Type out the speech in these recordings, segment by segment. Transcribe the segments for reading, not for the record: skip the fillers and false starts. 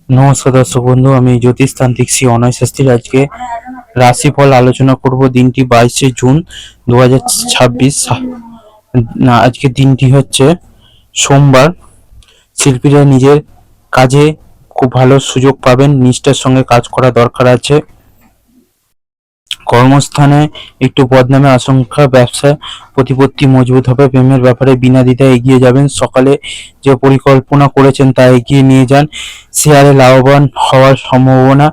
নমস্কার দর্শক বন্ধু, আমি জ্যোতিষতান্ত্রিক শ্রী অনয় শাস্ত্রী। আজকে রাশিফল আলোচনা করব। দিনটি 22শে জুন 2026। না, আজকে দিনটি হচ্ছে সোমবার। শিল্পীরা নিজের কাজে খুব ভালো সুযোগ পাবেন, নিষ্ঠার সঙ্গে কাজ করা দরকার আছে। কর্মস্থানে একটু বদনামের আশঙ্কা, ব্যবসায় প্রতিপত্তি মজবুত হবে। প্রেমের ব্যাপারে বিনা দ্বিধায় এগিয়ে যাবেন। সকালে যে পরিকল্পনা করেছেন তা এগিয়ে নিয়ে যান। শেয়ারে লাভবান হওয়ার সম্ভাবনা,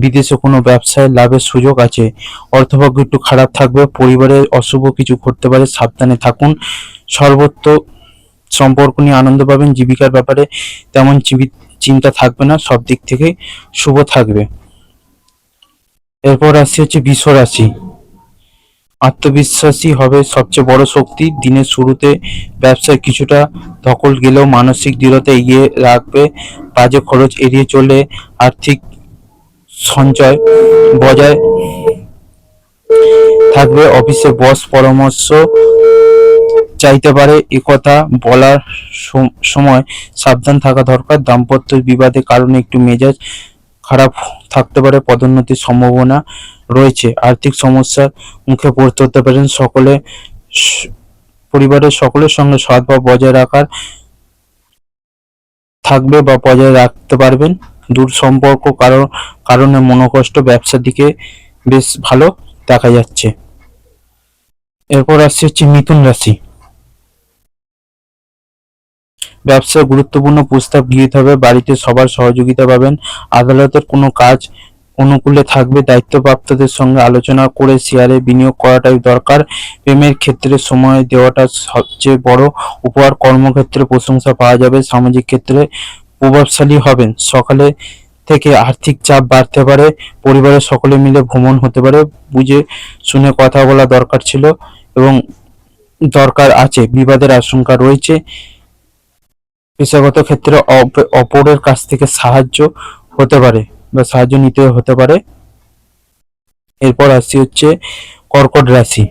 বিদেশে কোনো ব্যবসায় লাভের সুযোগ আছে। অর্থভাগ্য একটু খারাপ থাকবে, পরিবারে অশুভ কিছু ঘটতে পারে, সাবধানে থাকুন। সর্বত্র সম্পর্ক নিয়ে আনন্দ পাবেন। জীবিকার ব্যাপারে তেমন চিন্তা থাকবে না, সব দিক থেকে শুভ থাকবে। এরপর রাশি হচ্ছে বৃষ রাশি। আত্মবিশ্বাসী হবে সবচেয়ে বড় শক্তি। দিনের শুরুতে ব্যবসায় কিছুটা ধকল গেলেও মানসিক দৃঢ়তা এগিয়ে রাখবে। বাজে খরচ এড়িয়ে চলে আর্থিক সঞ্চয় বজায় থাকবে। অফিসে বস পরামর্শ চাইতে পারে, একথা বলার সময় সাবধান থাকা দরকার। দাম্পত্য বিবাদের কারণে একটু মেজাজ খারাপ থাকতে পারে, পদোন্নতির সম্ভাবনা রয়েছে। আর্থিক সমস্যার মুখে পড়তে হতে পারেন। পরিবারের সকলের সঙ্গে সদ্ভাব বজায় রাখার থাকবে বা বজায় রাখতে পারবেন। দূর সম্পর্ক কারণে মনোকষ্ট, ব্যবসার দিকে বেশ ভালো দেখা যাচ্ছে। এরপর আসছে হচ্ছে মিথুন রাশি। ব্যবসায় গুরুত্বপূর্ণ প্রস্তাব গৃহীত হবে, বাড়িতে সবার সহযোগিতা পাবেন। আদালতের কোনো কাজ অনুকূলে থাকবে। দায়িত্বপ্রাপ্তদের সঙ্গে আলোচনা করে শেয়ারে বিনিয়োগ করাটাই দরকার। প্রেমের ক্ষেত্রে সময় দেওয়াটা সবচেয়ে বড় উপহার। কর্মক্ষেত্রে প্রশংসা পাওয়া যাবে। সামাজিক ক্ষেত্রে প্রভাবশালী হবেন। সকালে থেকে আর্থিক চাপ বাড়তে পারে। পরিবারের সকলে মিলে ভ্রমণ হতে পারে। বুঝে শুনে কথা বলা দরকার ছিল এবং দরকার আছে। বিবাদের আশঙ্কা রয়েছে। পেশাগত ক্ষেত্রে অপরের কাছ থেকে সাহায্য হতে পারে বা সাহায্য নিতে হতে পারে। এরপর আসছি হচ্ছে কর্কট রাশি।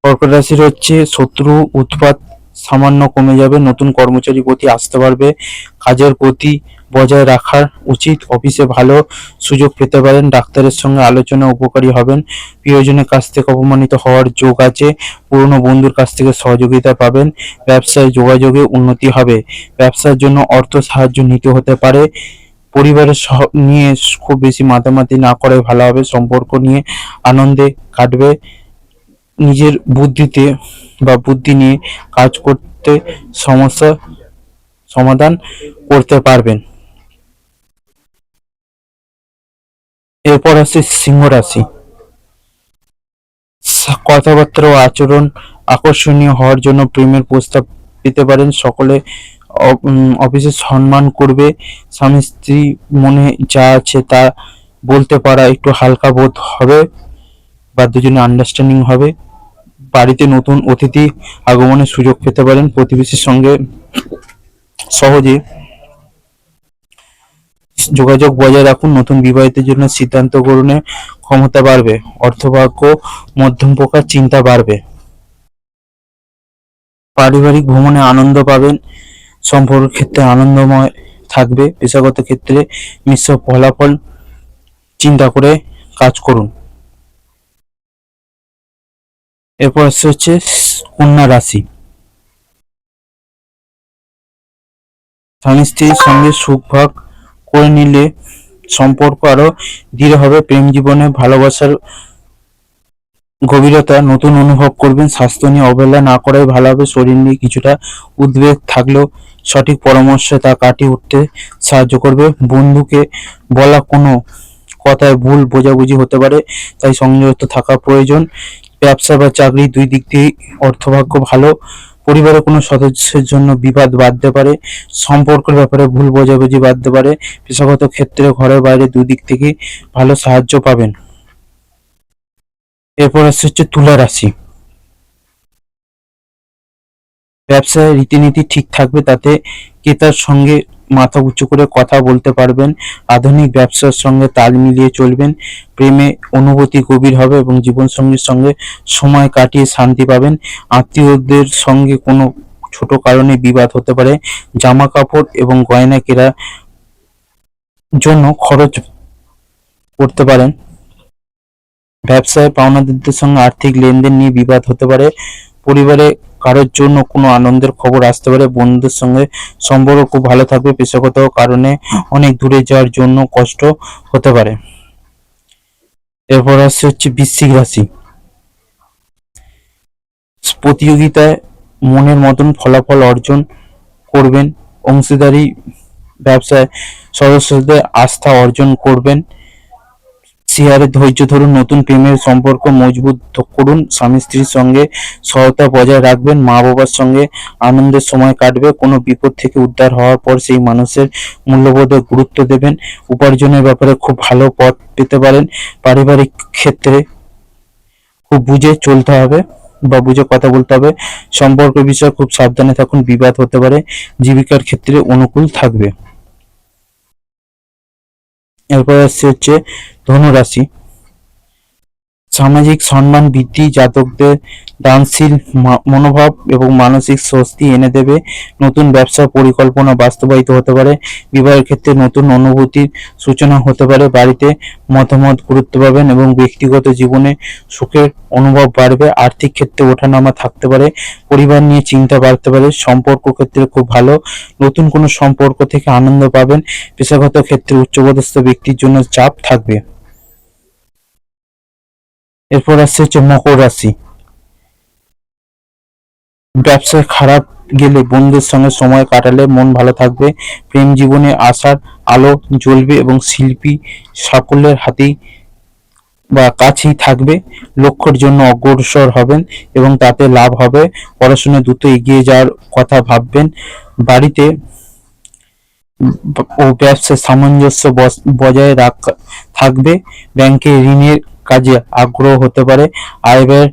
কর্কট রাশির হচ্ছে শত্রু উৎপাত সামান্য কমে যাবে। নতুন কর্মচারী প্রতি আসতে পারবে। কাজের গতি বজায় রাখার উচিত। অফিসে ভালো সুযোগ পেতে পারেন। ডাক্তারের সঙ্গে আলোচনা উপকারী হবেন। প্রিয়জনের কাছ থেকে অপমানিত হওয়ার যোগ আছে। পুরনো বন্ধুর কাছ থেকে সহযোগিতা পাবেন। ব্যবসায় যোগাযোগে উন্নতি হবে। ব্যবসার জন্য অর্থ সাহায্য নিতে হতে পারে। পরিবারের নিয়ে খুব বেশি মাতামাতি না করে ভালো হবে। সম্পর্ক নিয়ে আনন্দে কাটবে। নিজের বুদ্ধি নিয়ে কাজ করতে সমস্যা সমাধান করতে পারবেন। এরপর আসছে সিংহ রাশি। কথাবার্তা ও আচরণ আকর্ষণীয় হওয়ার জন্য প্রেমের প্রস্তাব পেতে পারেন। সকলে অফিসে সম্মান করবে। স্বামী স্ত্রী মনে যা আছে তা বলতে পারা একটু হালকা বোধ হবে বা দুজনে আন্ডারস্ট্যান্ডিং হবে। বাড়িতে নতুন অতিথি আগমনের সুযোগ পেতে পারেন। প্রতিবেশীর সঙ্গে সহজে যোগাযোগ বজায় রাখুন। নতুন বিবাহিতের জন্য সিদ্ধান্ত গ্রহণের ক্ষমতা বাড়বে। অর্থভাগ্য মধ্যম প্রকার, চিন্তা বাড়বে। পারিবারিক ভ্রমণে আনন্দ পাবেন। সম্পর্কের ক্ষেত্রে আনন্দময় থাকবে। পেশাগত ক্ষেত্রে মিশ্র ফলাফল চিন্তা করে কাজ করুন। এরপর হচ্ছে কন্যা রাশি। স্বামী স্ত্রীর সঙ্গে সুখ ভাগ করে নিলে সম্পর্ক আরো দৃঢ় হবে। প্রেম জীবনে ভালোবাসার গভীরতা নতুন অনুভব করবেন। স্বাস্থ্য নিয়ে অবহেলা না করাই ভালো হবে। শরীর নিয়ে কিছুটা উদ্বেগ থাকলেও সঠিক পরামর্শে তা কাটিয়ে উঠতে সাহায্য করবে। বন্ধুকে বলা কোনো কথায় ভুল বোঝাবুঝি হতে পারে, তাই সংযত থাকা প্রয়োজন। ব্যবসা বা চাকরি দুই দিক দিয়েই অর্থভাগ্য ভালো। পরিবারের কোনো সদস্যের জন্য বিবাদ বাড়তে পারে। সম্পর্কের ব্যাপারে ভুল বোঝাবুঝি বাড়তে পারে। পেশাগত ক্ষেত্রে ঘরের বাইরে দুই দিক থেকে ভালো সাহায্য পাবেন। এরপর হচ্ছে তুলা রাশি। ব্যবসায় রীতিনীতি ঠিক থাকবে, তাতে ক্রেতার সঙ্গে মাথা উঁচু করে কথা বলতে পারবেন। আধুনিক ব্যবসার সঙ্গে তাল মিলিয়ে চলবেন। প্রেমে অনুভূতি গভীর হবে এবং জীবনসঙ্গীর সঙ্গে সময় কাটিয়ে শান্তি পাবেন। আত্মীয়দের সঙ্গে কোনো ছোট কারণে বিবাদ হতে পারে। জামা কাপড় এবং গয়না কেনা জন্য খরচ করতে পারেন। ব্যবসায় পাওনাদারদের সঙ্গে আর্থিক লেনদেন নিয়ে বিবাদ হতে পারে। পরিবারে কারোর জন্য কোনো আনন্দের খবর আসতে পারে। বন্ধুদের সঙ্গে সম্পর্ক খুব ভালো থাকবে। পেশাগত কারণে অনেক দূরে যাওয়ার জন্য কষ্ট হতে পারে। এরপর আসছে হচ্ছে বৃশ্চিক রাশি। প্রতিযোগিতায় মনের মতন ফলাফল অর্জন করবেন। অংশীদারি ব্যবসায় সদস্যদের আস্থা অর্জন করবেন। শেয়ারে ধৈর্য ধরুন। নতুন প্রেমের সম্পর্ক মজবুত করুন। স্বামী স্ত্রীর সঙ্গে সহায়তা বজায় রাখবেন। মা বাবার সঙ্গে আনন্দের সময় কাটবে। কোনো বিপদ থেকে উদ্ধার হওয়ার পর সেই মানুষের মূল্যবোধে গুরুত্ব দেবেন। উপার্জনের ব্যাপারে খুব ভালো পথ পেতে পারেন। পারিবারিক ক্ষেত্রে খুব বুঝে চলতে হবে বা বুঝে কথা বলতে হবে। সম্পর্ক বিষয়ে খুব সাবধানে থাকুন, বিবাদ হতে পারে। জীবিকার ক্ষেত্রে অনুকূল থাকবে। এরপর আসছে হচ্ছে ধনু রাশি। সামাজিক সম্মান বৃদ্ধি জাতকদের দানশীল মনোভাব এবং মানসিক স্বস্তি এনে দেবে। নতুন ব্যবসা পরিকল্পনা বাস্তবায়িত হতে পারে। বিবাহের ক্ষেত্রে নতুন অনুভূতির সূচনা হতে পারে। বাড়িতে মতামত গুরুত্ব পাবেন এবং ব্যক্তিগত জীবনে সুখের অনুভব বাড়বে। আর্থিক ক্ষেত্রে ওঠানামা থাকতে পারে। পরিবার নিয়ে চিন্তা বাড়তে পারে। সম্পর্ক ক্ষেত্রে খুব ভালো। নতুন কোনো সম্পর্ক থেকে আনন্দ পাবেন। পেশাগত ক্ষেত্রে উচ্চপদস্থ ব্যক্তির জন্য চাপ থাকবে। এরপর আসছে হচ্ছে মকর রাশি। ব্যবসায় খারাপ গেলে বন্ধুদের সঙ্গে সময় কাটালে মন ভালো থাকবে। প্রেম জীবনে আশার আলো জ্বলবে এবং শিল্পী সাফল্যের হাতেই বা কাছেই থাকবে। লক্ষ্যের জন্য অগ্রসর হবেন এবং তাতে লাভ হবে। পড়াশোনায় দ্রুত এগিয়ে যাওয়ার কথা ভাববেন। বাড়িতে ও ব্যবসায় সামঞ্জস্য বজায় থাকবে। ব্যাংকে ঋণের কাজে আগ্রহ হতে পারে। আয় ব্যয়ের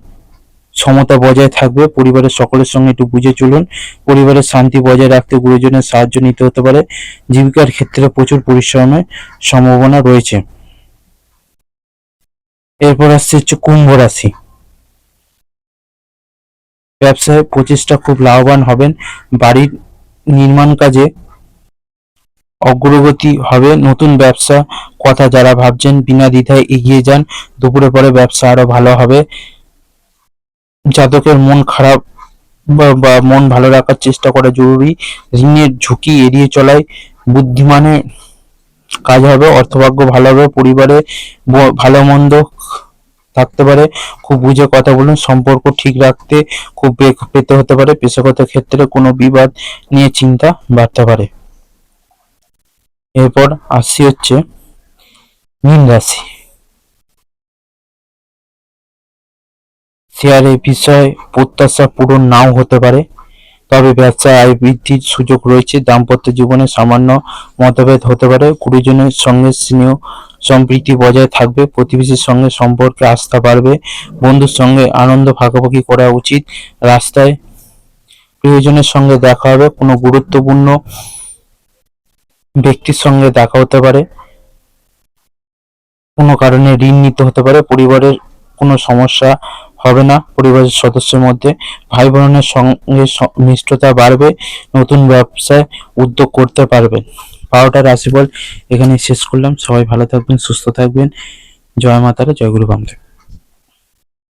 সমতা বজায় থাকবে। পরিবারের সকলের সঙ্গে একটু বুঝে চলুন। পরিবারের শান্তি বজায় রাখতে গুরুজনের সাহায্য নিতে হতে পারে। জীবিকার ক্ষেত্রে প্রচুর পরিশ্রমের সম্ভাবনা রয়েছে। এরপর আসছে হচ্ছে কুম্ভ রাশি। ব্যবসায় প্রচেষ্টা খুব লাভবান হবেন। বাড়ির নির্মাণ কাজে অগ্রগতি হবে। নতুন ব্যবসা কথা যারা ভাবছেন বিনা দ্বিধায় এগিয়ে যান। দুপুরে পরে ব্যবসা আরো ভালো হবে। জাতকের মন খারাপ বা মন ভালো রাখার চেষ্টা করা জরুরি। ঋণের ঝুঁকি এড়িয়ে চলাই বুদ্ধিমানের কাজ হবে। অর্থভাগ্য ভালো হবে। পরিবারে ভালো মন্দ থাকতে পারে। খুব বুঝে কথা বলুন। সম্পর্ক ঠিক রাখতে খুব বেগ পেতে হতে পারে। পেশাগত ক্ষেত্রে কোনো বিবাদ নিয়ে চিন্তা বাড়তে পারে। এরপর আসছি হচ্ছে মীন রাশি। শেয়ারের বিষয়ে প্রত্যাশা পূরণ নাও হতে পারে, তবে ব্যবসায় আয় বৃদ্ধির সুযোগ রয়েছে। দাম্পত্য জীবনে সামান্য মতভেদ হতে পারে। গুরুজনের সঙ্গে স্নেহ সম্প্রীতি বজায় থাকবে। প্রতিবেশীর সঙ্গে সম্পর্কে আস্থা বাড়বে। বন্ধুর সঙ্গে আনন্দ ভাগাভাগি করা উচিত। রাস্তায় প্রিয়জনের সঙ্গে দেখা হবে। কোনো গুরুত্বপূর্ণ ব্যক্তির সঙ্গে দেখা হতে পারে। কোনো কারণে ঋণ নিতে হতে পারে। পরিবারের কোনো সমস্যা হবে না। পরিবারের সদস্যের মধ্যে ভাই বোনের সঙ্গে মিষ্টতা বাড়বে। নতুন ব্যবসায় উদ্যোগ করতে পারবেন। 12টা রাশিফল এখানে শেষ করলাম। সবাই ভালো থাকবেন, সুস্থ থাকবেন। জয় মা তারা, জয় গুরু বামদেব।